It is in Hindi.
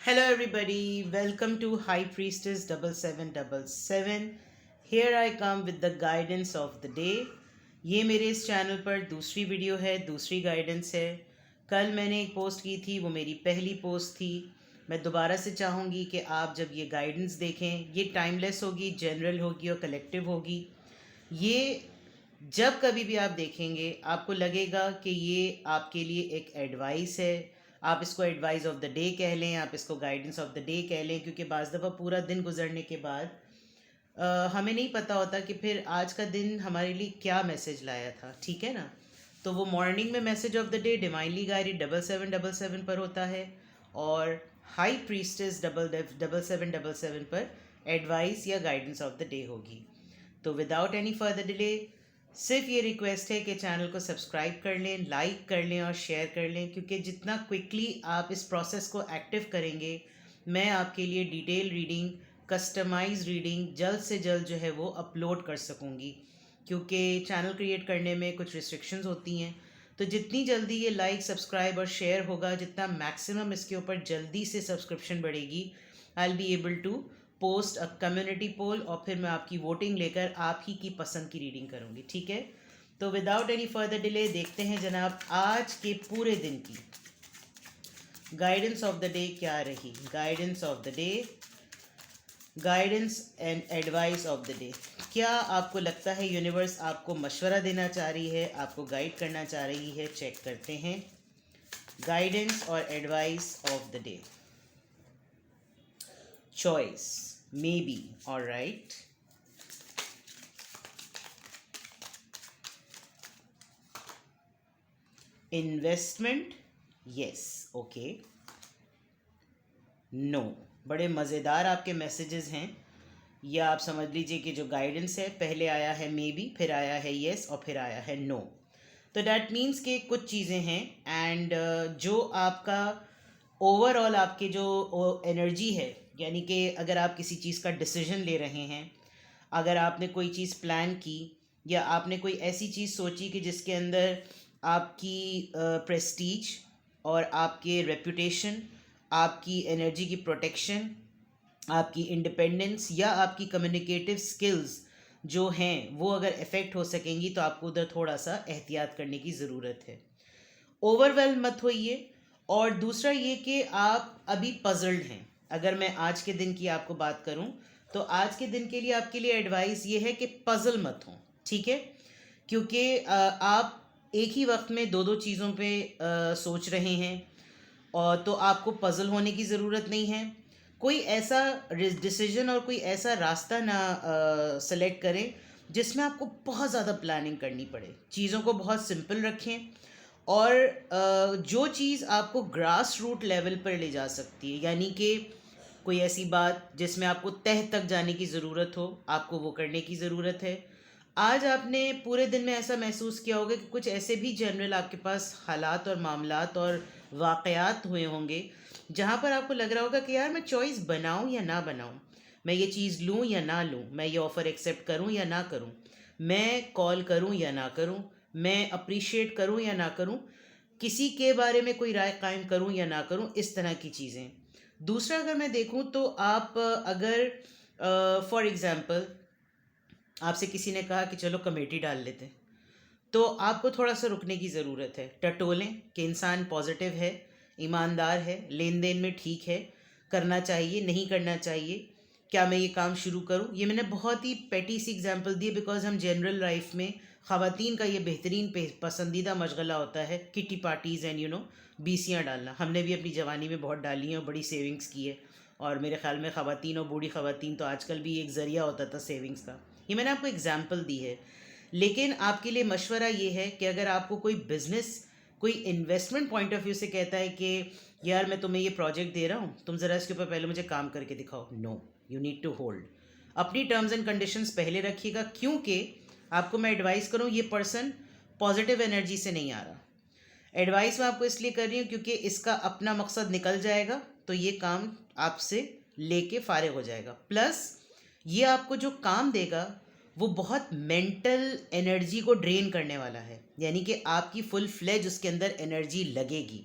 Hello, everybody. Welcome to High Priestess 7777. Here I come with the guidance of the day. ये मेरे इस चैनल पर दूसरी वीडियो है, दूसरी गाइडेंस है. कल मैंने एक पोस्ट की थी, वो मेरी पहली पोस्ट थी. मैं दोबारा से चाहूँगी कि आप जब ये गाइडेंस देखें, ये टाइमलेस होगी, जनरल होगी और कलेक्टिव होगी. ये जब कभी भी आप देखेंगे आपको लगेगा कि ये आपके लिए एक एडवाइस है. आप इसको एडवाइस ऑफ द डे कह लें, आप इसको गाइडेंस ऑफ द डे कह लें, क्योंकि बाज़ दफ़ा पूरा दिन गुजरने के बाद हमें नहीं पता होता कि फिर आज का दिन हमारे लिए क्या मैसेज लाया था. ठीक है ना. तो वो मॉर्निंग में message of the day divinely guided 7777 पर होता है और हाई प्रीस्टेस 7777 पर एडवाइस या गाइडेंस ऑफ द डे होगी. तो विदाउट एनी फर्दर डिले सिर्फ ये रिक्वेस्ट है कि चैनल को सब्सक्राइब कर लें, लाइक कर लें और शेयर कर लें, क्योंकि जितना क्विकली आप इस प्रोसेस को एक्टिव करेंगे मैं आपके लिए डिटेल रीडिंग, कस्टमाइज रीडिंग जल्द से जल्द जो है वो अपलोड कर सकूँगी. क्योंकि चैनल क्रिएट करने में कुछ रिस्ट्रिक्शंस होती हैं, तो जितनी जल्दी ये लाइक, सब्सक्राइब और शेयर होगा, जितना मैक्सिमम इसके ऊपर जल्दी से सब्सक्रिप्शन बढ़ेगी, I will be able to post a community poll और फिर मैं आपकी वोटिंग लेकर आप ही की पसंद की रीडिंग करूँगी. ठीक है. तो विदाउट एनी फर्दर डिले देखते हैं जनाब आज के पूरे दिन की गाइडेंस ऑफ द डे क्या रही. Guidance of the day, guidance and advice of the day. क्या आपको लगता है यूनिवर्स आपको मशवरा देना चाह रही है, आपको गाइड करना चाह रही है? चेक करते हैं गाइडेंस और advice of the day. Choice, maybe, all right. Investment, yes, okay. No. बड़े मज़ेदार आपके मैसेजेस हैं. या आप समझ लीजिए कि जो गाइडेंस है पहले आया है मे बी, फिर आया है येस और फिर आया है नो. तो डैट मीन्स कि कुछ चीज़ें हैं एंड जो आपका ओवरऑल आपके जो एनर्जी है, यानी कि अगर आप किसी चीज़ का डिसीजन ले रहे हैं, अगर आपने कोई चीज़ प्लान की या आपने कोई ऐसी चीज़ सोची कि जिसके अंदर आपकी प्रेस्टीज और आपके रेपुटेशन, आपकी एनर्जी की प्रोटेक्शन, आपकी इंडिपेंडेंस या आपकी कम्युनिकेटिव स्किल्स जो हैं वो अगर इफ़ेक्ट हो सकेंगी, तो आपको उधर थोड़ा सा एहतियात करने की ज़रूरत है. ओवरवेल्म मत होइए. और दूसरा ये कि आप अभी पजल्ड हैं. अगर मैं आज के दिन की आपको बात करूं तो आज के दिन के लिए आपके लिए एडवाइस ये है कि पजल मत हो. ठीक है. क्योंकि आप एक ही वक्त में दो दो चीज़ों पे सोच रहे हैं और तो आपको पजल होने की ज़रूरत नहीं है. कोई ऐसा डिसीजन और कोई ऐसा रास्ता ना सेलेक्ट करें जिसमें आपको बहुत ज़्यादा प्लानिंग करनी पड़े. चीज़ों को बहुत सिंपल रखें और जो चीज़ आपको ग्रास रूट लेवल पर ले जा सकती है, यानी कि कोई ऐसी बात जिसमें आपको तह तक जाने की ज़रूरत हो, आपको वो करने की ज़रूरत है. आज आपने पूरे दिन में ऐसा महसूस किया होगा कि कुछ ऐसे भी जनरल आपके पास हालात और मामलात और वाक़यात हुए होंगे जहाँ पर आपको लग रहा होगा कि यार मैं चॉइस बनाऊँ या ना बनाऊँ, मैं ये चीज़ लूँ या ना लूँ, मैं ये ऑफ़र एक्सेप्ट करूँ या ना करूँ, मैं कॉल करूँ या ना करूँ, मैं अप्रिशिएट करूँ या ना करूँ, किसी के बारे में कोई राय कायम करूँ या ना करूँ, इस तरह की चीज़ें. दूसरा अगर मैं देखूँ तो आप अगर फॉर एग्ज़ाम्पल आपसे किसी ने कहा कि चलो कमेटी डाल लेते, तो आपको थोड़ा सा रुकने की ज़रूरत है. टटोलें कि इंसान पॉजिटिव है, ईमानदार है, लेन देन में ठीक है, करना चाहिए, नहीं करना चाहिए, क्या मैं ये काम शुरू करूं. ये मैंने बहुत ही पेटी सी एग्जांपल दी बिकॉज हम जनरल लाइफ में ख़वातीन का ये बेहतरीन पसंदीदा मशगला होता है किटी पार्टीज़ एंड बीसियाँ डालना. हमने भी अपनी जवानी में बहुत डाली हैं और बड़ी सेविंग्स की है. और मेरे ख़्याल में ख़वातीन और बूढ़ी ख़वातीन तो आजकल भी एक ज़रिया होता था सेविंग्स का. ये मैंने आपको एग्जाम्पल दी है. लेकिन आपके लिए मशवरा ये है कि अगर आपको कोई बिज़नेस, कोई इन्वेस्टमेंट पॉइंट ऑफ व्यू से कहता है कि यार मैं तुम्हें ये प्रोजेक्ट दे रहा हूँ, तुम ज़रा इसके ऊपर पहले मुझे काम करके दिखाओ, no, you need to hold. अपनी टर्म्स एंड कंडीशंस पहले रखिएगा, क्योंकि आपको मैं एडवाइस करूँ ये पर्सन पॉजिटिव एनर्जी से नहीं आ रहा. एडवाइस मैं आपको इसलिए कर रही हूँ क्योंकि इसका अपना मकसद निकल जाएगा तो ये काम आपसे लेके फारिग हो जाएगा. प्लस ये आपको जो काम देगा वो बहुत मेंटल एनर्जी को ड्रेन करने वाला है, यानी कि आपकी फुल फ्लेज उसके अंदर एनर्जी लगेगी.